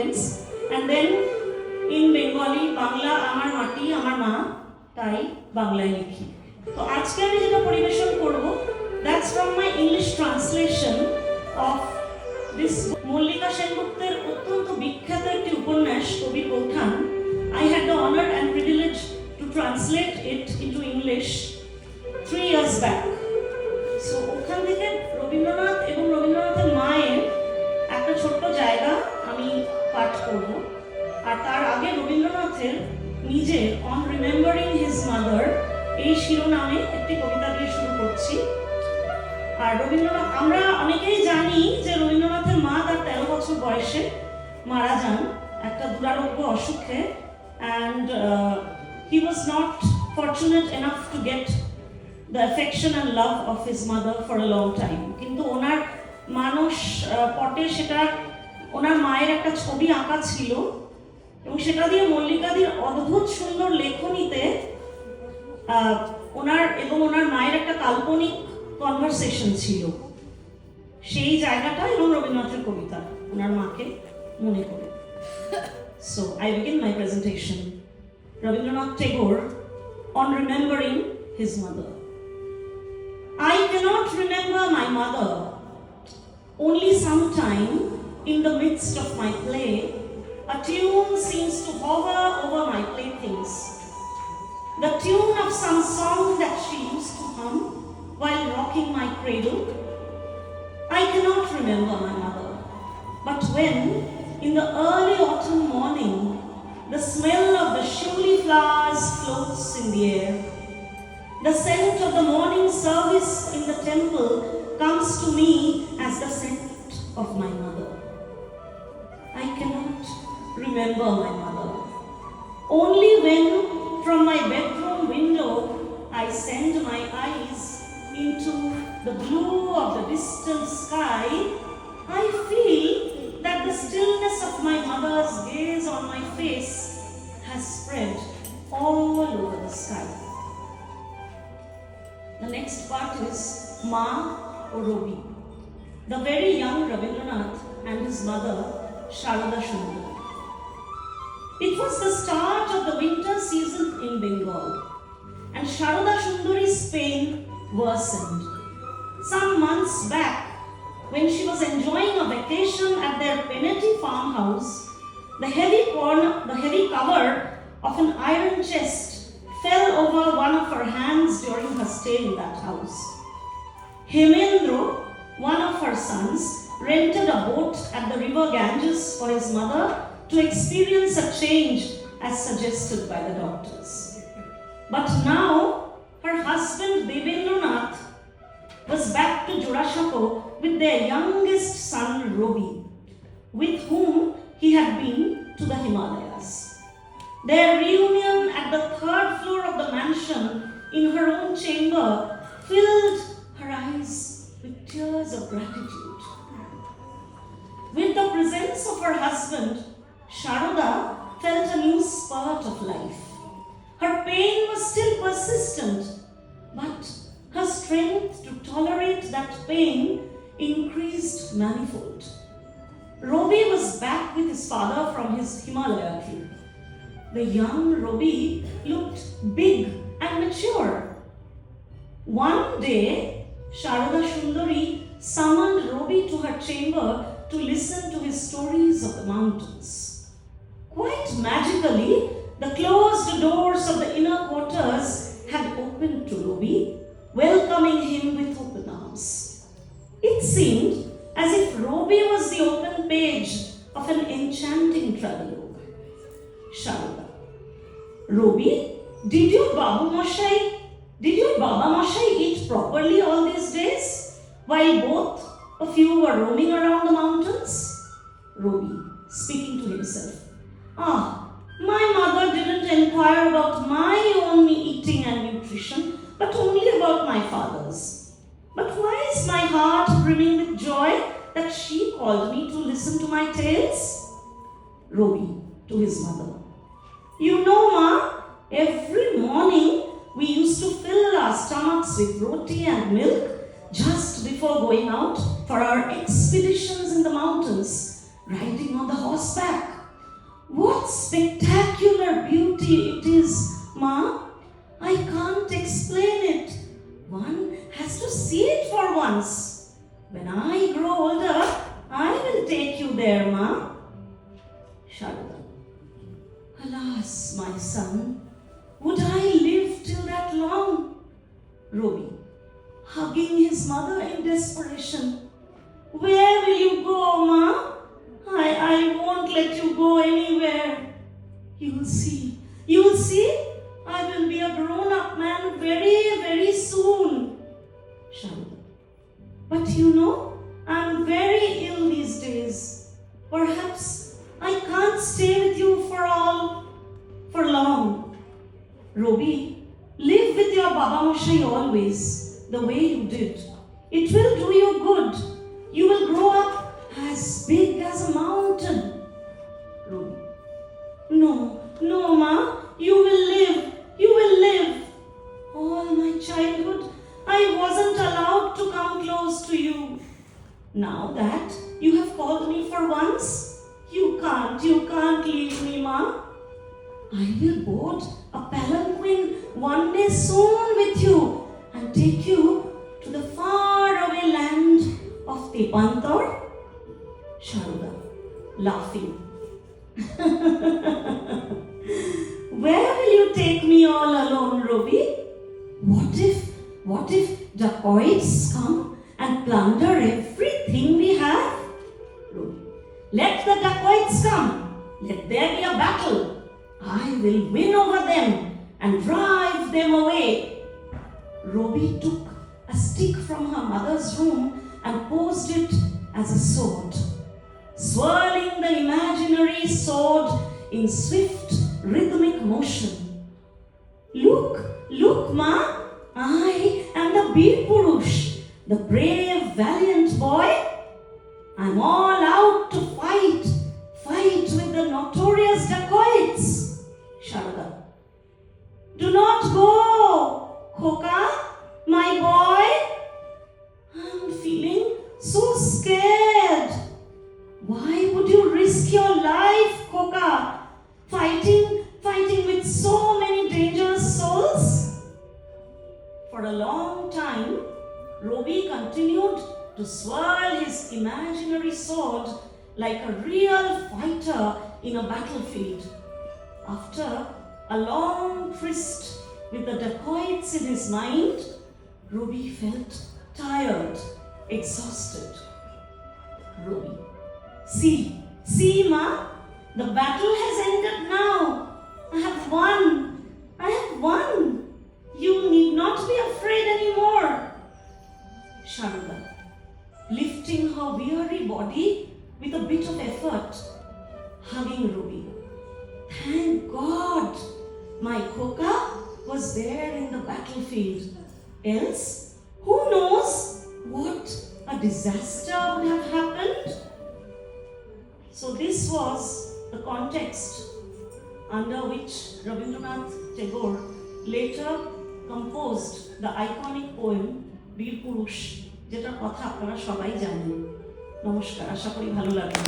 poems, and then in Bengali, Bangla Amar Mati Amar Ma Tai Banglaয় লিখি। তো আজকে আমি যেটা পরিবেশন করব, that's from my English translation of this Mallika Senguptaর অত্যন্ত বিখ্যাত একটি উপন্যাস কবির বৌঠান। I had the honor and privilege to translate it into English 3 years back. So ওখান থেকে রবীন্দ্রনাথ এবং রবীন্দ্রনাথের মায়ের একটা ছোট্ট জায়গা আমি পাঠ করব, আর তার আগে রবীন্দ্রনাথের নিজের অন রিমেম্বারিং হিজ মাদার এই শিরোনামে একটি কবিতা দিয়ে শুরু করছি। আর রবীন্দ্রনাথ, আমরা অনেকেই জানি যে রবীন্দ্রনাথের মা তার 13 বছর বয়সে মারা যান একটা দুরারোগ্য অসুখে, and he was not fortunate enough to get the affection and love of his mother for a long time. কিন্তু ওনার মানস পটে সেটা ওনার মায়ের একটা ছবি আঁকা ছিল, এবং সেটা দিয়ে মল্লিকাদির অদ্ভুত সুন্দর লেখনীতে ওনার এবং ওনার মায়ের একটা কাল্পনিক কনভারসেশন ছিল। সেই জায়গাটা এবং রবীন্দ্রনাথের কবিতা ওনার মাকে মনে করে। So I begin my presentation. Rabindranath Tagore on remembering his mother. I cannot remember my mother. Only sometime in the midst of my play, a tune seems to hover over my playthings. The tune of some song that she used to hum while rocking my cradle. I cannot remember my mother, but when, in the early autumn morning, the smell of the shuli flowers floats in the air, the scent of the morning service in the temple comes to me as the scent of my mother. I cannot remember my mother. Only when, from my bedroom window, I send my eyes into the blue of the distant sky, I feel that the stillness of my mother's gaze on my face has spread all over the sky. The next part is Ma or Robi, the very young Rabindranath and his mother Sarada Sundori. It was the start of the winter season in Bengal, and Sarada Sundori's pain worsened. Some months back, when she was enjoying a vacation at their Penety farmhouse, the heavy cover of an iron chest fell over one of her hands during her stay in that house. Hemendra, one of her sons, rented a boat at the river Ganges for his mother to experience a change as suggested by the doctors. But now, her husband Rabindranath was back to Jorashako with their youngest son Robi, with whom he had been to the Himalayas. Their reunion at the 3rd floor of the mansion in her own chamber filled her eyes with tears of gratitude. With the presence of her husband, Sarada felt a new spurt of life. Her pain was still persistent, but her strength to tolerate that pain increased manifold. Robi was back with his father from his Himalaya trip. The young Robi looked big and mature. One day, Sarada Sundori summoned Robi to her chamber to listen to his stories of the mountains. Quite magically, the closed doors of the inner quarters had opened to Robi, welcoming him with open arms. It seemed as if Robi was the open page of an enchanting travelogue. Sarada: Robi, did your Baba Moshai eat properly all these days, while both of you were roaming around the mountains? Robi, speaking to himself: my mother didn't inquire about my own eating and nutrition, but only about my father's. But why is my heart brimming with joy that she called me to listen to my tales? Robi to his mother: You know, Ma, every morning we used to fill our stomachs with roti and milk just before going out for our expeditions in the mountains, riding on the horseback. What spectacular beauty it is, Ma. I can't explain it. One has to see it for once. When I grow older, I will take you there, Ma. Sarada. Alas, my son, would I live till that long? Robi, hugging his mother in desperation. Where will you go, Ma? I won't let you go anywhere. You will see. I will be a grown-up man very, very soon. Sarada. But you know, I'm very ill these days. Perhaps I can't stay with you for long. Robi, live with your Baba Moshai always, the way you did. It will do you good. You will grow up as big as a mountain. Robi, no, Ma, you will live. All my childhood, I wasn't allowed to come close to you. Now that you have called me for once, you can't leave me, Ma. I will board a palanquin one day soon with you and take you to the faraway land of Tepantor. Sarada, laughing. Where will you take me all alone, Robi? What if dacoits come and plunder everything we have? Robi, let the dacoits come. Let there be a battle. I will win over them and drive them away. Robi took a stick from her mother's room and posed it as a sword, swirling the imaginary sword in swift, rhythmic motion. Look, Ma, I am the Birpurush, the brave, valiant boy. I'm all out to fight with the notorious dacoits. Sarada. Do not go, Khoka, my boy. I'm feeling so scared. Why would you risk your life, Khoka, fighting with so many dangerous souls? For a long time, Robi continued to swirl his imaginary sword like a real fighter in a battlefield. After a long tryst with the dacoits in his mind, Robi felt tired, exhausted. Robi, see, Ma, the battle has ended now. I have won. You need not be afraid anymore. Sarada, lifting her weary body with a bit of effort, hugging Robi. Thank God, my Khoka was there in the battlefield. Else, who knows what a disaster would have happened? So this was the context under which Rabindranath Tagore later composed the iconic poem Birpurush, যেটার কথা আপনারা সবাই জানেন। নমস্কার, আশা করি ভালো লাগবে।